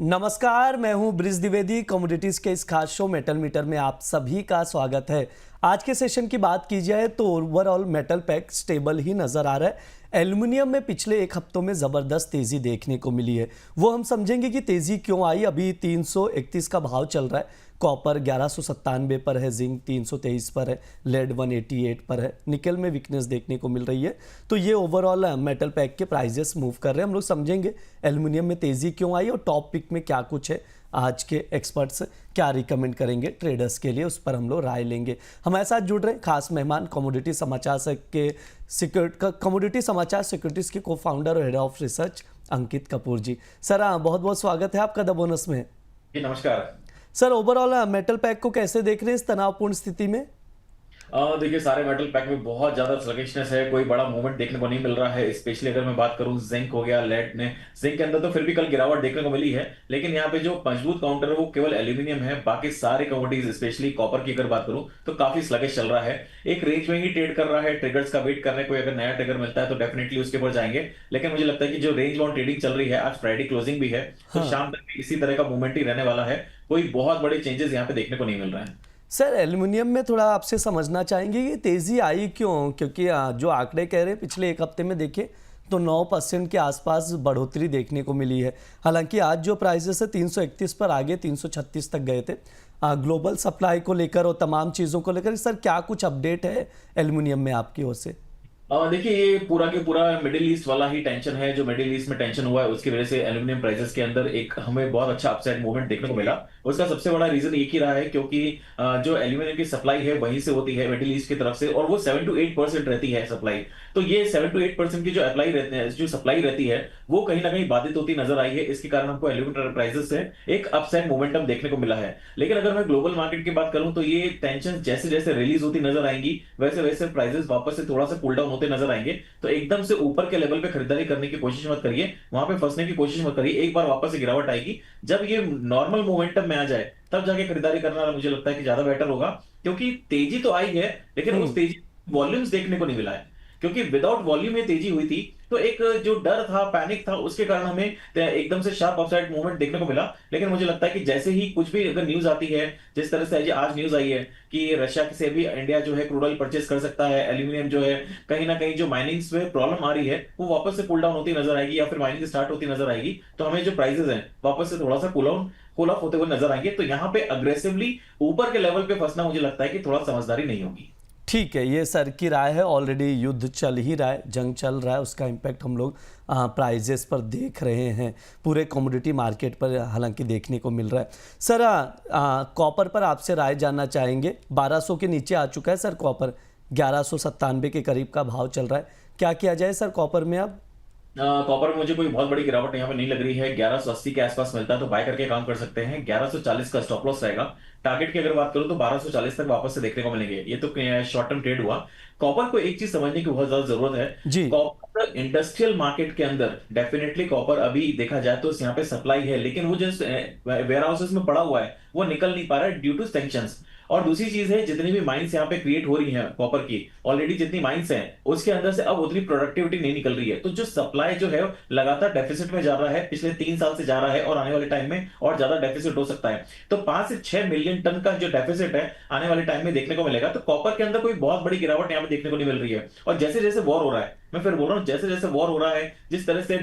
नमस्कार, मैं हूं ब्रिज द्विवेदी। कमोडिटीज के इस खास शो मेटल मीटर में आप सभी का स्वागत है। आज के सेशन की बात की जाए तो ओवरऑल मेटल पैक स्टेबल ही नजर आ रहा है। एल्युमिनियम में पिछले एक हफ्तों में ज़बरदस्त तेज़ी देखने को मिली है। वो हम समझेंगे कि तेज़ी क्यों आई। अभी 331 का भाव चल रहा है। कॉपर 1197 पर है, जिंक 323 पर है, लेड 188 पर है। निकल में वीकनेस देखने को मिल रही है। तो ये ओवरऑल मेटल पैक के प्राइजेस मूव कर रहे हैं। हम लोग समझेंगे एल्युमिनियम में तेज़ी क्यों आई और टॉप पिक में क्या कुछ है। आज के एक्सपर्ट्स क्या रिकमेंड करेंगे ट्रेडर्स के लिए, उस पर हम लोग राय लेंगे। हमारे साथ जुड़ रहे हैं खास मेहमान कमोडिटी समाचार कमोडिटी समाचार सिक्योरिटीज के को फाउंडर और head of research Ankit Kapoor ji. Sir बहुत बहुत स्वागत है आपका द बोनस में। जी नमस्कार सर ओवरऑल मेटल पैक को कैसे देख रहे हैं इस तनावपूर्ण स्थिति में? देखिए सारे मेटल पैक में बहुत ज्यादा स्लगिशनेस है, कोई बड़ा मूवमेंट देखने को नहीं मिल रहा है। स्पेशली अगर मैं बात करूं जिंक हो गया, लेड ने जिंक के अंदर तो फिर भी कल गिरावट देखने को मिली है, लेकिन यहाँ पे जो मजबूत काउंटर है वो केवल एल्यूमिनियम है। बाकी सारे कमोडिटीज स्पेशली कॉपर की अगर बात करूं तो काफी स्लगिश चल रहा है। एक रेंज में ही ट्रेड कर रहा है, ट्रिगर्स का वेट कर रहे हैं। कोई अगर नया ट्रिगर मिलता है तो डेफिनेटली उसके ऊपर जाएंगे, लेकिन मुझे लगता है कि जो रेंज बाउंड ट्रेडिंग चल रही है, आज फ्राइडे क्लोजिंग भी है, तो शाम तक भी इसी तरह का मूवमेंट ही रहने वाला है। कोई बहुत बड़े चेंजेस यहाँ पे देखने को नहीं मिल रहे हैं। सर एल्युमिनियम में थोड़ा आपसे समझना चाहेंगे कि तेज़ी आई क्यों, क्योंकि जो आंकड़े कह रहे हैं पिछले एक हफ्ते में देखें तो 9% के आसपास बढ़ोतरी देखने को मिली है। हालांकि आज जो प्राइसेस है 331 पर आगे 336 तक गए थे। ग्लोबल सप्लाई को लेकर और तमाम चीज़ों को लेकर सर क्या कुछ अपडेट है एल्युमिनियम में आपकी ओर से? देखिए ये पूरा के पूरा मिडिल ईस्ट वाला ही टेंशन है। जो मिडिल ईस्ट में टेंशन हुआ है उसकी वजह से एल्यूमिनियम प्राइसेस के अंदर एक हमें बहुत अच्छा अपसाइड मूवमेंट देखने को मिला। उसका सबसे बड़ा रीजन एक ही रहा है, क्योंकि जो एल्यूमिनियम की सप्लाई है वहीं से होती है मिडिल ईस्ट की तरफ से, और वो 7 to 8% रहती है सप्लाई। तो ये 7 to 8% की जो अप्लाई रहते हैं, जो सप्लाई रहती है, वो कहीं ना कहीं बाधित होती नजर आई है। इसके कारण हमको एल्यूमिनियम प्राइसेस से एक अपसाइड मोमेंटम देखने को मिला है। लेकिन अगर मैं ग्लोबल मार्केट की बात करूं तो ये टेंशन जैसे जैसे रिलीज होती नजर आएंगी वैसे वैसे प्राइसेस वापस से थोड़ा सा कूल डाउन होते नजर आएंगे। तो एकदम से ऊपर के लेवल पे खरीदारी करने की कोशिश मत करिए, वहां पे फंसने की कोशिश मत करिए। एक बार वापस से गिरावट आएगी, जब ये नॉर्मल मोमेंटम में आ जाए तब जाके खरीदारी करना मुझे लगता है कि ज्यादा बेटर होगा। क्योंकि तेजी तो आई है, लेकिन उस तेजी वॉल्यूम्स देखने को नहीं मिला है। क्योंकि विदाउट वॉल्यूम में तेजी हुई थी, तो एक जो डर था, पैनिक था, उसके कारण हमें एकदम से शार्प अपसाइड मूवमेंट देखने को मिला। लेकिन मुझे लगता है कि जैसे ही कुछ भी अगर न्यूज आती है, जिस तरह से आज न्यूज आई है कि रशिया से भी इंडिया जो है क्रूड ऑयल परचेस कर सकता है, एल्यूमिनियम जो है कहीं ना कहीं जो माइनिंग्स में प्रॉब्लम आ रही है वो वापस से कूल डाउन होती नजर आएगी, या फिर माइनिंग स्टार्ट होती नजर आएगी, तो हमें जो प्राइसेस हैं वापस से थोड़ा सा कूल ऑफ होते हुए नजर आएंगे। तो यहाँ पे अग्रेसिवली ऊपर के लेवल पे फंसना मुझे लगता है कि थोड़ा समझदारी नहीं होगी। ठीक है, ये सर की राय है। ऑलरेडी युद्ध चल ही रहा है, जंग चल रहा है, उसका इम्पैक्ट हम लोग प्राइजेस पर देख रहे हैं, पूरे कमोडिटी मार्केट पर हालांकि देखने को मिल रहा है। सर कॉपर पर आपसे राय जानना चाहेंगे। 1200 के नीचे आ चुका है सर कॉपर, 1197 के करीब का भाव चल रहा है। क्या किया जाए सर कॉपर में अब? कॉपर में मुझे कोई बहुत बड़ी गिरावट यहाँ पे नहीं लग रही है। 1180 के आसपास मिलता है तो बाय करके काम कर सकते हैं। 1140 का स्टॉप लॉस रहेगा। टारगेट की अगर बात करूं तो 1240 तक वापस से देखने को मिलेंगे। ये तो शॉर्ट टर्म ट्रेड हुआ। कॉपर को एक चीज समझने की बहुत ज्यादा जरूरत है। कॉपर इंडस्ट्रियल मार्केट के अंदर डेफिनेटली कॉपर अभी देखा जाए तो यहाँ पे सप्लाई है, लेकिन वो जो वेयर हाउसेस में पड़ा हुआ है वो निकल नहीं पा रहा है ड्यू टू सैंक्शंस। और दूसरी चीज है, जितनी भी माइंस यहाँ पे क्रिएट हो रही हैं कॉपर की, ऑलरेडी जितनी माइंस हैं उसके अंदर से अब उतनी प्रोडक्टिविटी नहीं निकल रही है। तो जो सप्लाई जो है लगातार डेफिसिट में जा रहा है, पिछले 3 साल से जा रहा है, और आने वाले टाइम में और ज्यादा डेफिसिट हो सकता है। तो 5 से 6 मिलियन टन का जो डेफिसिट है आने वाले टाइम में देखने को मिलेगा। तो कॉपर के अंदर कोई बहुत बड़ी गिरावट यहाँ पे देखने को नहीं मिल रही है। और जैसे जैसे वॉर हो रहा है, मैं फिर बोल रहा हूँ, जैसे जैसे वॉर हो रहा है, जिस तरह से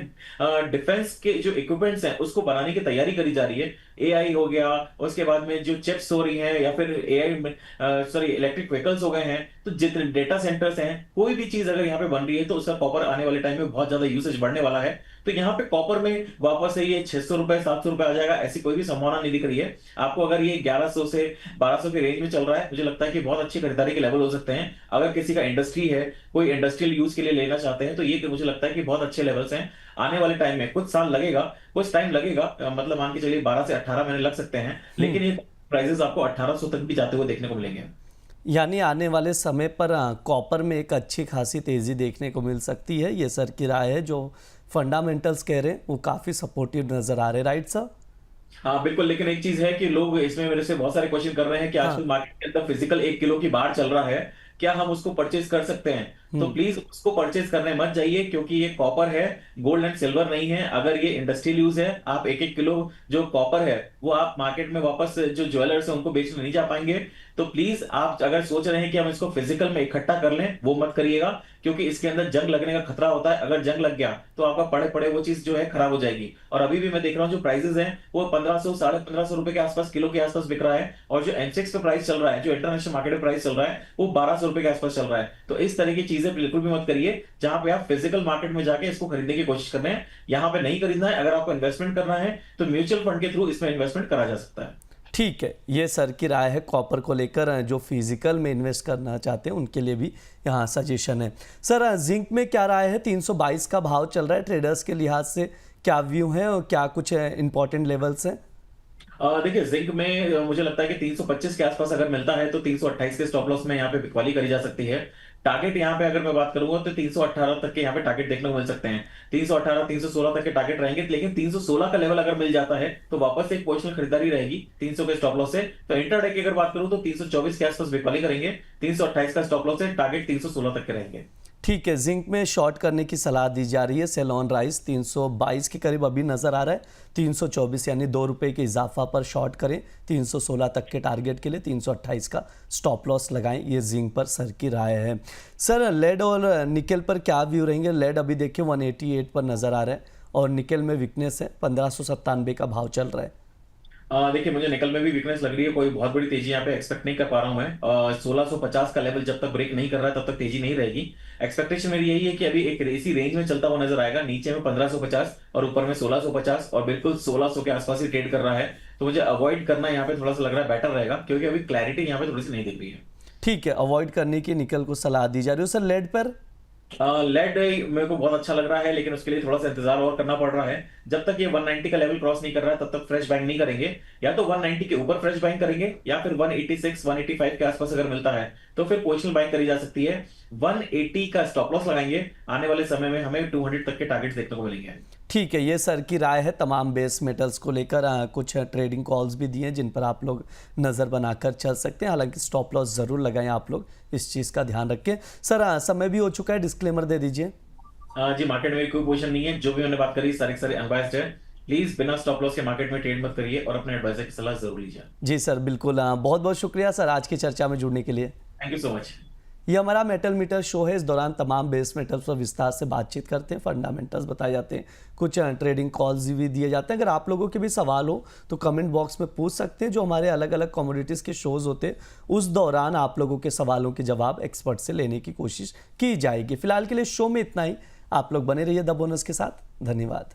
डिफेंस के जो इक्विपमेंट्स हैं उसको बनाने की तैयारी करी जा रही है, एआई हो गया, उसके बाद में जो चिप्स हो रही हैं, या फिर इलेक्ट्रिक व्हीकल्स हो गए हैं, तो जितने डेटा सेंटर्स हैं, कोई भी चीज अगर यहाँ पे बन रही है तो उसका कॉपर आने वाले टाइम में बहुत ज्यादा यूसेज बढ़ने वाला है। तो यहाँ पे कॉपर में वापस से ये 600 रुपए 700 रुपए आ जाएगा, ऐसी कोई भी संभावना नहीं दिख रही है आपको। अगर ये 1100 से 1200 के रेंज में चल रहा है, मुझे लगता है कि बहुत अच्छी खरीदारी के लेवल हो सकते हैं। अगर किसी का इंडस्ट्री है, कोई इंडस्ट्रियल यूज के लिए लेना चाहते हैं, तो ये मुझे लगता है कि बहुत अच्छे लेवल्स हैं। आने वाले टाइम में कुछ साल लगेगा, कुछ टाइम लगेगा, मतलब मान के चलिए 12 से 18 महीने लग सकते हैं, लेकिन ये प्राइसेस आपको 1800 तक भी जाते हुए देखने को मिलेंगे। यानी आने वाले समय पर कॉपर में एक अच्छी खासी तेज़ी देखने को मिल सकती है, ये सर की राय है। जो फंडामेंटल्स कह रहे हैं वो काफ़ी सपोर्टिव नज़र आ रहे हैं, राइट सर? हाँ बिल्कुल, लेकिन एक चीज है कि लोग इसमें मेरे से बहुत सारे क्वेश्चन कर रहे हैं कि आजकल हाँ। मार्केट के अंदर फिजिकल 1 किलो की बार चल रहा है, क्या हम उसको परचेज कर सकते हैं? तो प्लीज उसको परचेज करने मत जाइए, क्योंकि ये कॉपर है, गोल्ड एंड सिल्वर नहीं है। अगर ये इंडस्ट्रियल यूज है, आप 1-1 किलो जो कॉपर है वो आप मार्केट में वापस जो ज्वेलर्स है उनको बेचने नहीं जा पाएंगे। तो प्लीज आप अगर सोच रहे हैं कि हम इसको फिजिकल में इकट्ठा कर लें, वो मत करिएगा, क्योंकि इसके अंदर जंग लगने का खतरा होता है। अगर जंग लग गया तो आपका पड़े पड़े वो चीज जो है खराब हो जाएगी। और अभी भी मैं देख रहा हूँ जो प्राइसेस हैं वो 1500 1550 रुपए के आसपास किलो के आसपास बिक रहा है, और जो एमसेक्स पे प्राइस चल रहा है, जो इंटरनेशनल मार्केट में प्राइस चल रहा है वो 1200 रुपए के आसपास चल रहा है। तो इस तरह की चीजें बिल्कुल भी मत करिए जहां पे आप फिजिकल मार्केट में जाके इसको खरीदने की कोशिश कर रहे हैं। यहाँ पे नहीं खरीदना है। अगर आपको इन्वेस्टमेंट करना है तो म्यूचुअल फंड के थ्रू इसमें इन्वेस्टमेंट करा जा सकता है। ठीक है, ये सर की राय है कॉपर को लेकर। जो फिजिकल में इन्वेस्ट करना चाहते हैं उनके लिए भी यहाँ सजेशन है। सर जिंक में क्या राय है? 322 का भाव चल रहा है, ट्रेडर्स के लिहाज से क्या व्यू है और क्या कुछ इंपॉर्टेंट लेवल्स हैं? देखिए, जिंक में मुझे लगता है कि 325 के आसपास अगर मिलता है तो 328 के स्टॉप लॉस में यहाँ पे बिकवाली करी जा सकती है। टारगेट यहाँ पे अगर मैं बात करूंगा तो 318 तक के यहाँ पे टारगेट देखने को मिल सकते हैं। 318 316 तक के टारगेट रहेंगे, लेकिन 316 का लेवल अगर मिल जाता है तो वापस से एक पोजिशनल खरीदारी रहेगी 300 के स्टॉप लॉस से। तो इंटरडे की अगर बात करूं तो 324 के आसपास बिकवाली करेंगे, 328 का स्टॉप लॉस है, टारगेट 316 तक के रहेंगे। ठीक है, जिंक में शॉर्ट करने की सलाह दी जा रही है। सेल ऑन राइज 322 के करीब अभी नजर आ रहा है। 324 यानी 2 रुपए के इजाफा पर शॉर्ट करें। 316 तक के टारगेट के लिए 328 का स्टॉप लॉस लगाएं। ये जिंक पर सर की राय है। सर लेड और निकल पर क्या व्यू रहेंगे? लेड अभी देखिए 188 पर नजर आ रहा है और निकल में वीकनेस है, 1597 का भाव चल रहा है। देखिए, मुझे निकल में भी वीकनेस लग रही है। कोई बहुत बड़ी तेजी यहाँ पे एक्सपेक्ट नहीं कर पा रहा हूं मैं। 1650 का लेवल जब तक ब्रेक नहीं कर रहा है तब तक तेजी नहीं रहेगी। एक्सपेक्टेशन मेरी यही है कि अभी एक इसी रेंज में चलता हुआ नजर आएगा, नीचे में 1550 और ऊपर में 1650, और बिल्कुल 1600 के आसपास ही ट्रेड कर रहा है। तो मुझे अवॉइड करना यहाँ पे थोड़ा सा लग रहा है बेटर रहेगा, क्योंकि अभी क्लैरिटी यहाँ पे थोड़ी सी नहीं दिख रही है। ठीक है, अवॉइड करने की निकल को सलाह दी जा रही है। सर लेड पर? लेड मेरे को बहुत अच्छा लग रहा है, लेकिन उसके लिए थोड़ा सा इंतजार और करना पड़ रहा है। जब तक ये 190 का लेवल क्रॉस नहीं कर रहा है तब तक फ्रेश बाइंग नहीं करेंगे। या तो 190 के ऊपर फ्रेश बाइंग करेंगे, या फिर 186 185 के आसपास अगर मिलता है तो फिर पोजिशनल बाइंग करी जा सकती है। 180 का स्टॉप लॉस लगाएंगे। आने वाले समय में हमें 200 तक के टारगेट्स देखने को मिलेंगे। ठीक है, ये सर की राय है तमाम बेस मेटल्स को लेकर। कुछ ट्रेडिंग कॉल्स भी दिए जिन पर आप लोग नज़र बनाकर चल सकते हैं। हालांकि स्टॉप लॉस ज़रूर लगाएं, आप लोग इस चीज़ का ध्यान रखें। सर समय भी हो चुका है, डिस्क्लेमर दे दीजिए। जी, मार्केट में कोई पोजीशन नहीं है। जो भी मैंने बात करी सारी अनबायस्ड है। प्लीज बिना स्टॉप लॉस के मार्केट में ट्रेड मत करिए और अपने एडवाइजर की सलाह जरूर लीजिए। जी सर, बिल्कुल। बहुत बहुत शुक्रिया सर आज की चर्चा में जुड़ने के लिए। Thank you so much. ये हमारा मेटल मीटर शो है। इस दौरान तमाम बेस मेटल्स पर विस्तार से बातचीत करते हैं, फंडामेंटल्स बताए जाते हैं, कुछ ट्रेडिंग कॉल्स भी दिए जाते हैं। अगर आप लोगों के भी सवाल हो तो कमेंट बॉक्स में पूछ सकते हैं। जो हमारे अलग अलग कमोडिटीज़ के शोज़ होते हैं उस दौरान आप लोगों के सवालों के जवाब एक्सपर्ट से लेने की कोशिश की जाएगी। फिलहाल के लिए शो में इतना ही। आप लोग बने रहिए द बोनस के साथ। धन्यवाद।